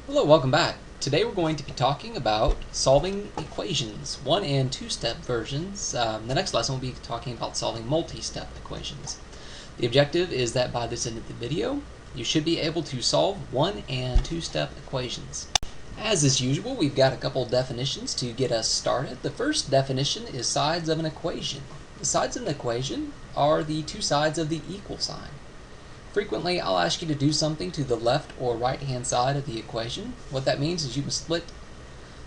Hello, welcome back. Today we're going to be talking about solving equations, 1 and 2-step versions. The next lesson we'll be talking about solving multi-step equations. The objective is that by this end of the video, you should be able to solve 1 and 2-step equations. As is usual, we've got a couple definitions to get us started. The first definition is sides of an equation. The sides of an equation are the two sides of the equal sign. Frequently, I'll ask you to do something to the left or right-hand side of the equation. What that means is you must split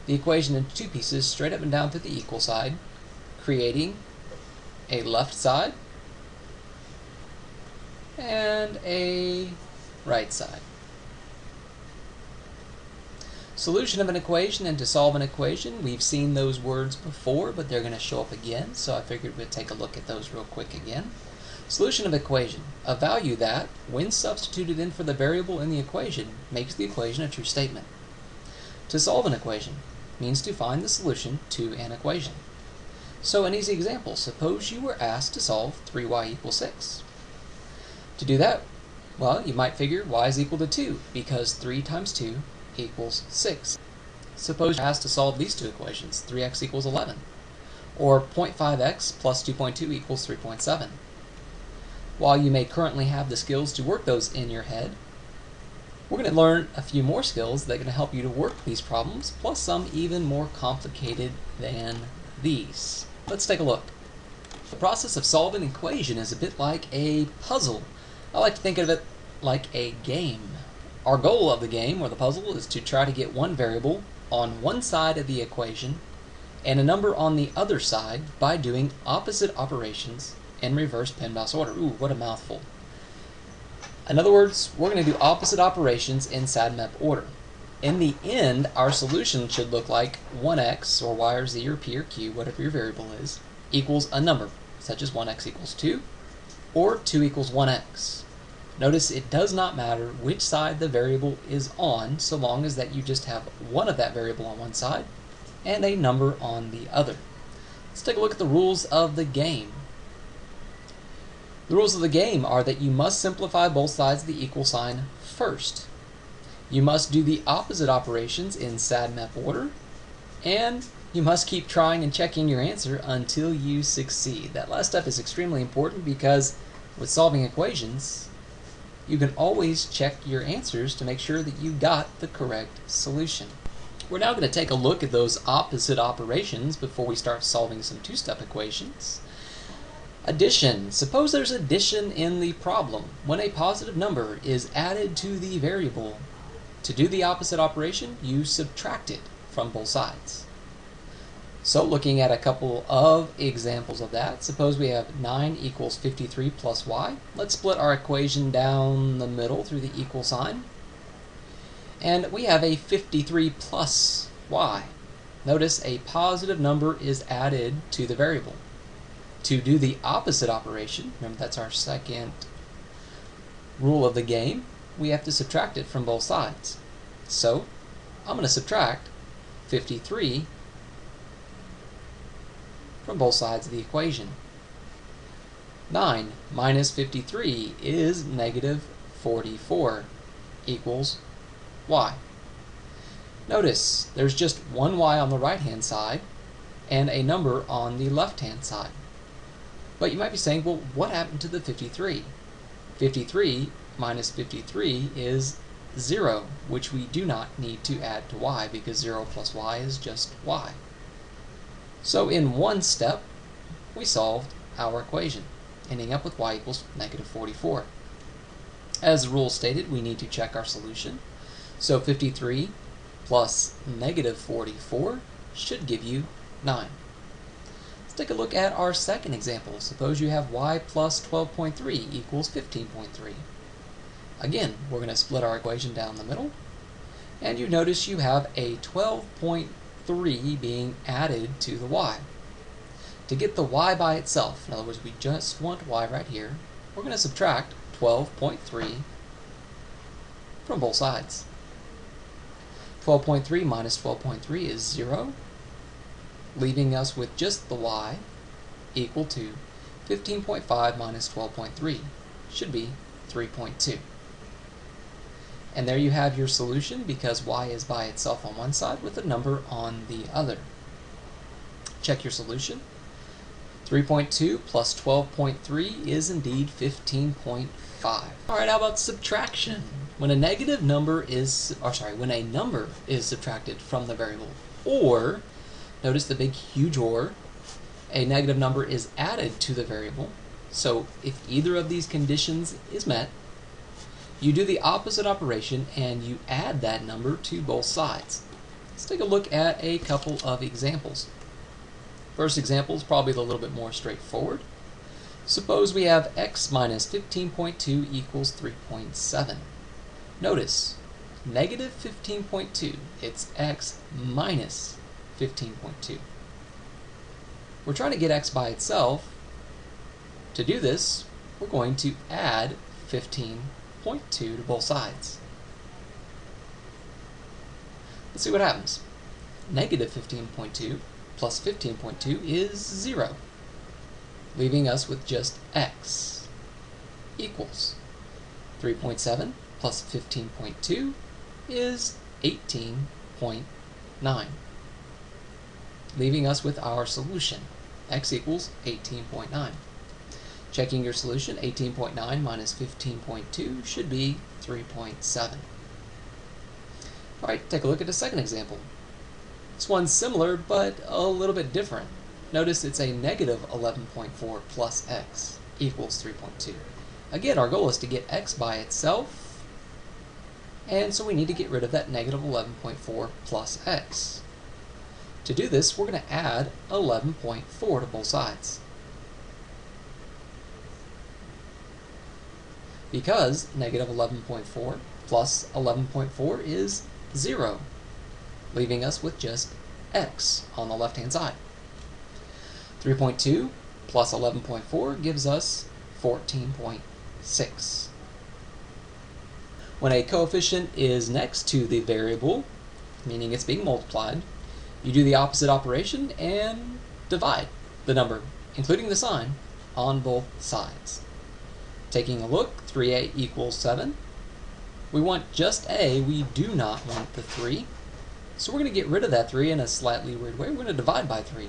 the equation into two pieces straight up and down through the equal side, creating a left side and a right side. Solution of an equation and to solve an equation, we've seen those words before, but they're going to show up again, so I figured we'd take a look at those real quick again. Solution of equation, a value that, when substituted in for the variable in the equation, makes the equation a true statement. To solve an equation means to find the solution to an equation. So an easy example, suppose you were asked to solve 3y equals 6. To do that, well, you might figure y is equal to 2, because 3 times 2 equals 6. Suppose you're asked to solve these two equations, 3x equals 11, or 0.5x plus 2.2 equals 3.7. While you may currently have the skills to work those in your head, we're going to learn a few more skills that are going to help you to work these problems, plus some even more complicated than these. Let's take a look. The process of solving an equation is a bit like a puzzle. I like to think of it like a game. Our goal of the game, or the puzzle, is to try to get one variable on one side of the equation and a number on the other side by doing opposite operations in reverse PEMDAS order. Ooh, what a mouthful. In other words, we're going to do opposite operations in SADMAP order. In the end, our solution should look like 1x, or y or z or p or q, whatever your variable is, equals a number, such as 1x equals 2, or 2 equals 1x. Notice it does not matter which side the variable is on, so long as that you just have one of that variable on one side and a number on the other. Let's take a look at the rules of the game. The rules of the game are that you must simplify both sides of the equal sign first. You must do the opposite operations in SADMAP order, and you must keep trying and checking your answer until you succeed. That last step is extremely important because with solving equations, you can always check your answers to make sure that you got the correct solution. We're now going to take a look at those opposite operations before we start solving some two-step equations. Addition. Suppose there's addition in the problem. When a positive number is added to the variable, to do the opposite operation, you subtract it from both sides. So looking at a couple of examples of that, suppose we have 9 equals 53 plus y. Let's split our equation down the middle through the equal sign. And we have a 53 plus y. Notice a positive number is added to the variable. To do the opposite operation, remember that's our second rule of the game, we have to subtract it from both sides. So I'm going to subtract 53 from both sides of the equation. 9 minus 53 is negative 44 equals y. Notice there's just one y on the right-hand side and a number on the left-hand side. But you might be saying, well, what happened to the 53? 53 minus 53 is 0, which we do not need to add to y because 0 plus y is just y. So in one step, we solved our equation, ending up with y equals negative 44. As the rule stated, we need to check our solution. So 53 plus negative 44 should give you 9. Let's take a look at our second example. Suppose you have y plus 12.3 equals 15.3. Again, we're going to split our equation down the middle, and you notice you have a 12.3 being added to the y. To get the y by itself, in other words, we just want y right here, we're going to subtract 12.3 from both sides. 12.3 minus 12.3 is 0. Leaving us with just the y equal to 15.5 minus 12.3 should be 3.2. And there you have your solution, because y is by itself on one side with a number on the other. Check your solution. 3.2 plus 12.3 is indeed 15.5. Alright, how about subtraction? When a number is subtracted from the variable, or, notice the big huge or, a negative number is added to the variable. So if either of these conditions is met, you do the opposite operation and you add that number to both sides. Let's take a look at a couple of examples. First example is probably a little bit more straightforward. Suppose we have x minus 15.2 equals 3.7. Notice, negative 15.2, it's x minus 15.2. We're trying to get x by itself. To do this, we're going to add 15.2 to both sides. Let's see what happens. Negative 15.2 plus 15.2 is 0, leaving us with just x equals 3.7 plus 15.2 is 18.9, leaving us with our solution. X equals 18.9. Checking your solution, 18.9 minus 15.2 should be 3.7. Alright, take a look at the second example. This one's similar, but a little bit different. Notice it's a negative 11.4 plus x equals 3.2. Again, our goal is to get x by itself, and so we need to get rid of that negative 11.4 plus x. To do this, we're going to add 11.4 to both sides. Because negative 11.4 plus 11.4 is 0, leaving us with just x on the left-hand side. 3.2 plus 11.4 gives us 14.6. When a coefficient is next to the variable, meaning it's being multiplied, you do the opposite operation and divide the number, including the sign, on both sides. Taking a look, 3a equals 7. We want just a, we do not want the 3. So we're going to get rid of that 3 in a slightly weird way. We're going to divide by 3.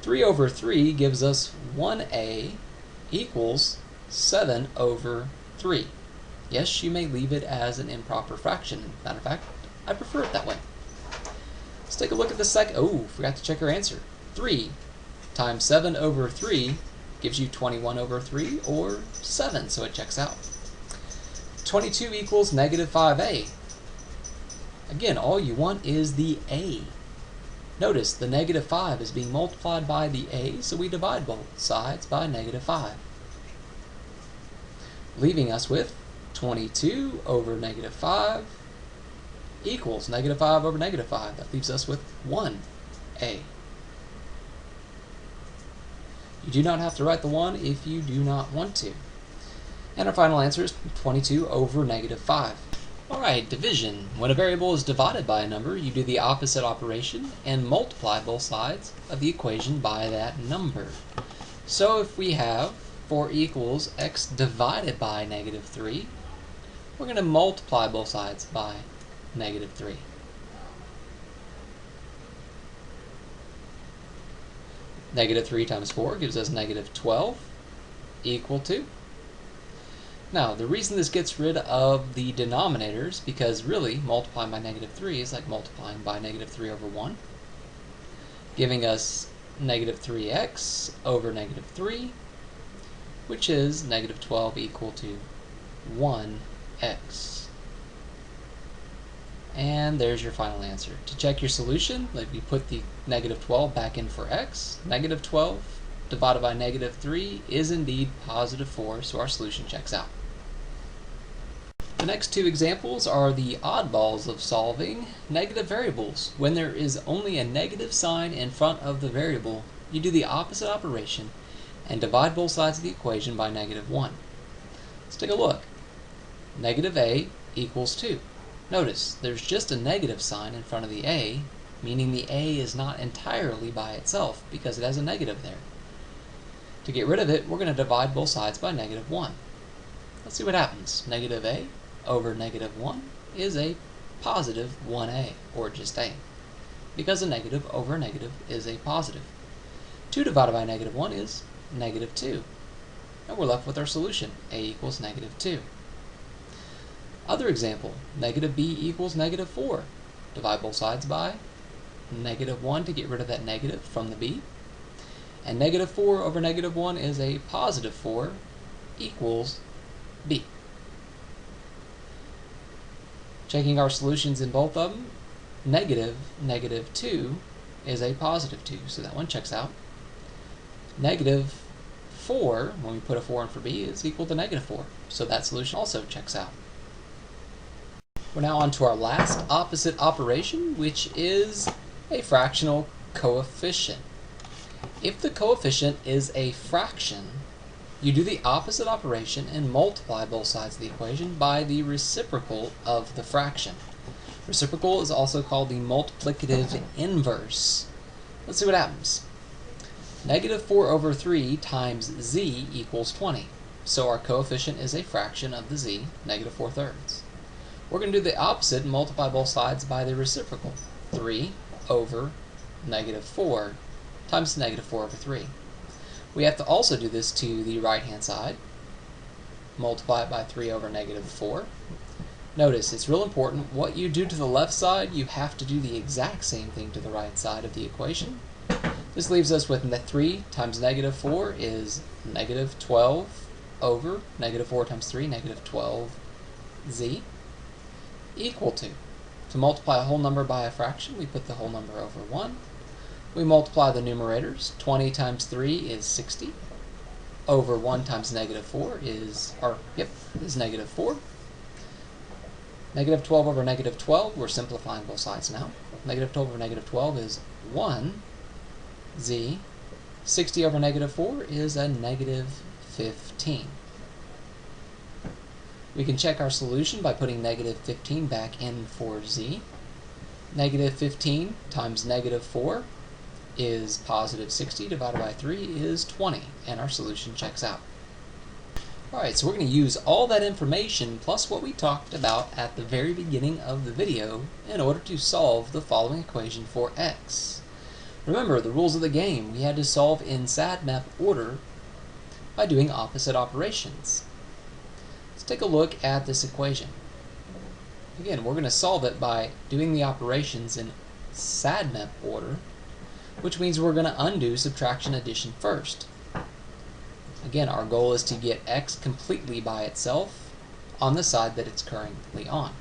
3 over 3 gives us 1a equals 7 over 3. Yes, you may leave it as an improper fraction. Matter of fact, I prefer it that way. Let's take a look at the second. Oh, forgot to check our answer. 3 times 7 over 3 gives you 21 over 3, or 7, so it checks out. 22 equals negative 5a. Again, all you want is the a. Notice the negative 5 is being multiplied by the a, so we divide both sides by negative 5. Leaving us with 22 over negative 5 equals negative 5 over negative 5. That leaves us with 1a. You do not have to write the 1 if you do not want to. And our final answer is 22 over negative 5. Alright, division. When a variable is divided by a number, you do the opposite operation and multiply both sides of the equation by that number. So if we have 4 equals x divided by negative 3, we're going to multiply both sides by negative 3. Negative 3 times 4 gives us negative 12 equal to. Now, the reason this gets rid of the denominators, because really multiplying by negative 3 is like multiplying by negative 3 over 1, giving us negative 3x over negative 3, which is negative 12 equal to 1x. And there's your final answer. To check your solution, like we put the negative 12 back in for x. Negative 12 divided by negative 3 is indeed positive 4, so our solution checks out. The next two examples are the oddballs of solving negative variables. When there is only a negative sign in front of the variable, you do the opposite operation and divide both sides of the equation by negative 1. Let's take a look. Negative a equals 2. Notice, there's just a negative sign in front of the a, meaning the a is not entirely by itself because it has a negative there. To get rid of it, we're going to divide both sides by negative 1. Let's see what happens. Negative a over negative 1 is a positive 1a, or just a, because a negative over a negative is a positive. 2 divided by negative 1 is negative 2. And we're left with our solution, a equals negative 2. Other example, negative b equals negative 4. Divide both sides by negative 1 to get rid of that negative from the b. And negative 4 over negative 1 is a positive 4 equals b. Checking our solutions in both of them, negative 2 is a positive 2, so that one checks out. Negative 4, when we put a 4 in for b, is equal to negative 4, so that solution also checks out. We're now on to our last opposite operation, which is a fractional coefficient. If the coefficient is a fraction, you do the opposite operation and multiply both sides of the equation by the reciprocal of the fraction. Reciprocal is also called the multiplicative inverse. Let's see what happens. Negative 4 over 3 times z equals 20. So our coefficient is a fraction of the z, negative 4/3. We're going to do the opposite and multiply both sides by the reciprocal. 3 over negative 4 times negative 4 over 3. We have to also do this to the right-hand side. Multiply it by 3 over negative 4. Notice, it's real important, what you do to the left side, you have to do the exact same thing to the right side of the equation. This leaves us with 3 times negative 4 is negative 12 over negative 4 times 3, negative 12z, equal to multiply a whole number by a fraction, we put the whole number over 1. We multiply the numerators. 20 times 3 is 60. Over 1 times negative 4 is negative 4. Negative 12 over negative 12, we're simplifying both sides now. Negative 12 over negative 12 is 1z. 60 over negative 4 is a negative 15. We can check our solution by putting negative 15 back in for z. Negative 15 times negative 4 is positive 60 divided by 3 is 20, and our solution checks out. Alright, so we're going to use all that information plus what we talked about at the very beginning of the video in order to solve the following equation for x. Remember the rules of the game. We had to solve in SADMAP order by doing opposite operations. Let's take a look at this equation. Again, we're going to solve it by doing the operations in SADMAP order, which means we're going to undo subtraction addition first. Again, our goal is to get x completely by itself on the side that it's currently on.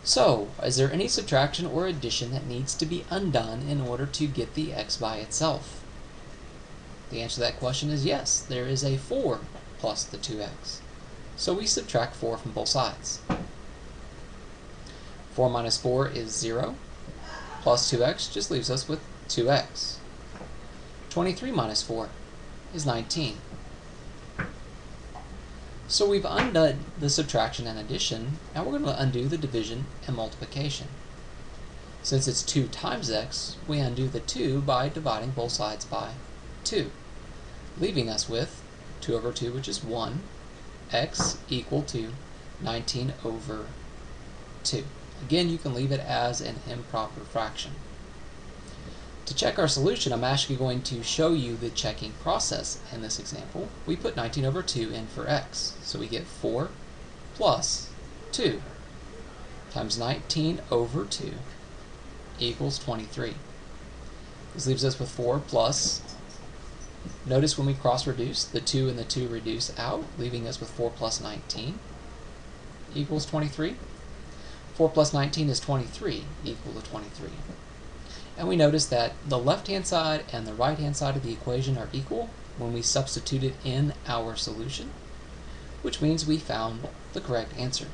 So, is there any subtraction or addition that needs to be undone in order to get the x by itself? The answer to that question is yes. There is a 4 plus the 2x. So we subtract 4 from both sides. 4 minus 4 is 0. Plus 2x just leaves us with 2x. 23 minus 4 is 19. So we've undone the subtraction and addition. Now we're going to undo the division and multiplication. Since it's 2 times x, we undo the 2 by dividing both sides by 2, leaving us with 2 over 2, which is 1, x equal to 19 over 2. Again, you can leave it as an improper fraction. To check our solution, I'm actually going to show you the checking process in this example. We put 19 over 2 in for x, so we get 4 plus 2 times 19 over 2 equals 23. This leaves us with 4 plus, notice when we cross-reduce, the 2 and the 2 reduce out, leaving us with 4 plus 19 equals 23. 4 plus 19 is 23, equal to 23. And we notice that the left-hand side and the right-hand side of the equation are equal when we substitute it in our solution, which means we found the correct answer.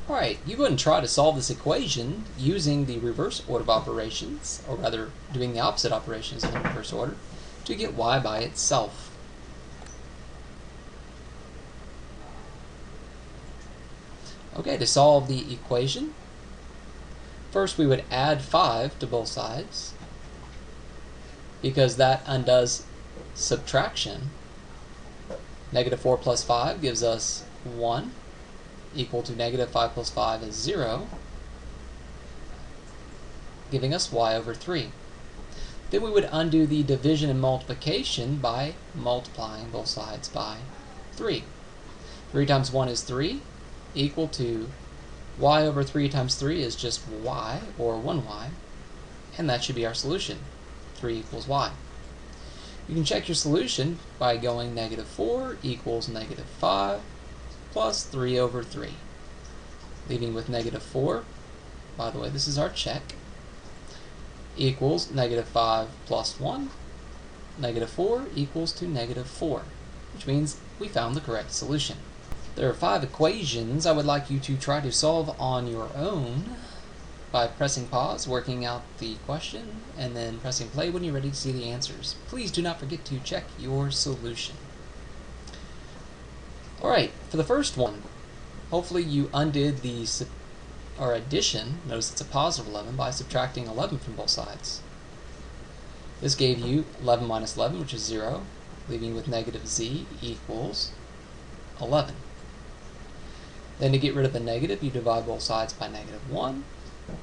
Alright, you go ahead and try to solve this equation using the reverse order of operations, or rather doing the opposite operations in the reverse order, to get y by itself. Okay, to solve the equation, first we would add 5 to both sides, because that undoes subtraction. Negative 4 plus 5 gives us 1 equal to negative 5 plus 5 is 0, giving us y over 3. Then we would undo the division and multiplication by multiplying both sides by 3. 3 times 1 is 3, equal to y over 3 times 3 is just y, or 1y, and that should be our solution. 3 equals y. You can check your solution by going negative 4 equals negative 5 plus 3 over 3. Leaving with negative 4, by the way, this is our check, equals negative 5 plus 1. Negative 4 equals to negative 4, which means we found the correct solution. There are 5 equations I would like you to try to solve on your own by pressing pause, working out the question, and then pressing play when you're ready to see the answers. Please do not forget to check your solution. Alright, for the first one, hopefully you undid the addition, notice it's a positive 11, by subtracting 11 from both sides. This gave you 11 minus 11, which is 0, leaving you with negative z equals 11. Then to get rid of the negative, you divide both sides by negative 1,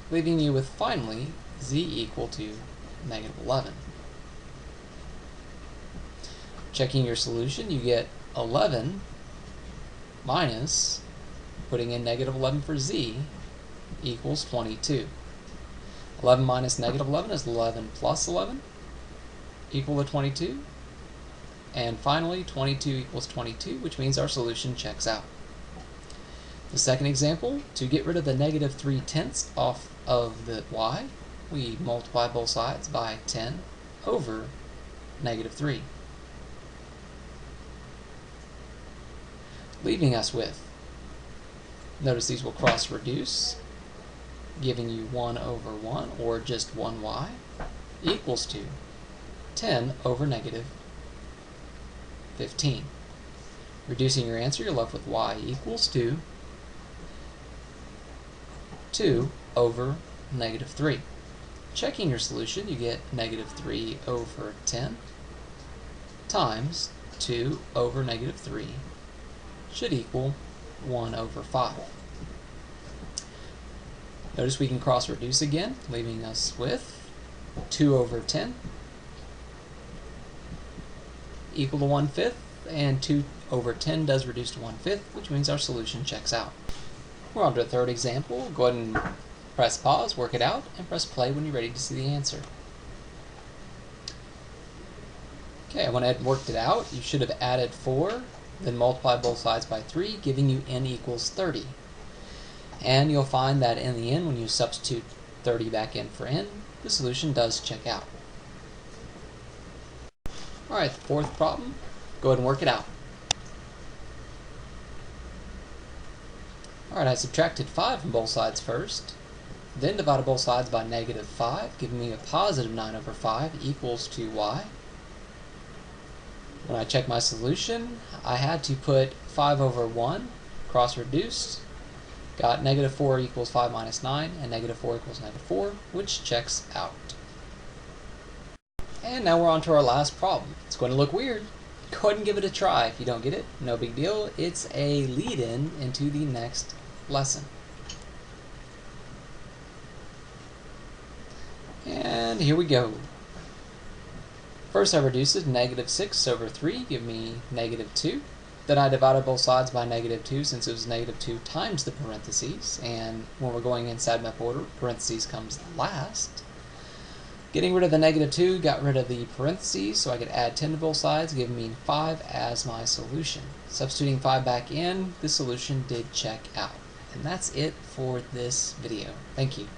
leaving you with, finally, z equal to negative 11. Checking your solution, you get 11 minus, putting in negative 11 for z, equals 22. 11 minus negative 11 is 11 plus 11, equal to 22. And finally, 22 equals 22, which means our solution checks out. The second example, to get rid of the negative 3/10 off of the y, we multiply both sides by 10 over negative 3. Leaving us with, notice these will cross-reduce, giving you 1 over 1, or just 1y, equals to 10 over negative 15. Reducing your answer, you're left with y equals to 2 over negative 3. Checking your solution, you get negative 3 over 10 times 2 over negative 3 should equal 1 over 5. Notice we can cross-reduce again, leaving us with 2 over 10 equal to 1/5, and 2 over 10 does reduce to 1/5, which means our solution checks out. We're on to the third example. Go ahead and press pause, work it out, and press play when you're ready to see the answer. Okay, I went ahead and worked it out. You should have added 4, then multiply both sides by 3, giving you n equals 30. And you'll find that in the end, when you substitute 30 back in for n, the solution does check out. Alright, the fourth problem, go ahead and work it out. Alright, I subtracted 5 from both sides first, then divided both sides by negative 5, giving me a positive 9 over 5 equals to y. When I check my solution, I had to put 5 over 1, cross-reduced, got negative 4 equals 5 minus 9, and negative 4 equals negative 4, which checks out. And now we're on to our last problem. It's going to look weird. Go ahead and give it a try. If you don't get it, no big deal. It's a lead-in into the next lesson. And here we go. First I reduced it, negative 6 over 3, give me negative 2. Then I divided both sides by negative 2 since it was negative 2 times the parentheses. And when we're going inside map order, parentheses comes last. Getting rid of the negative 2 got rid of the parentheses, so I could add 10 to both sides, giving me 5 as my solution. Substituting 5 back in, the solution did check out. And that's it for this video. Thank you.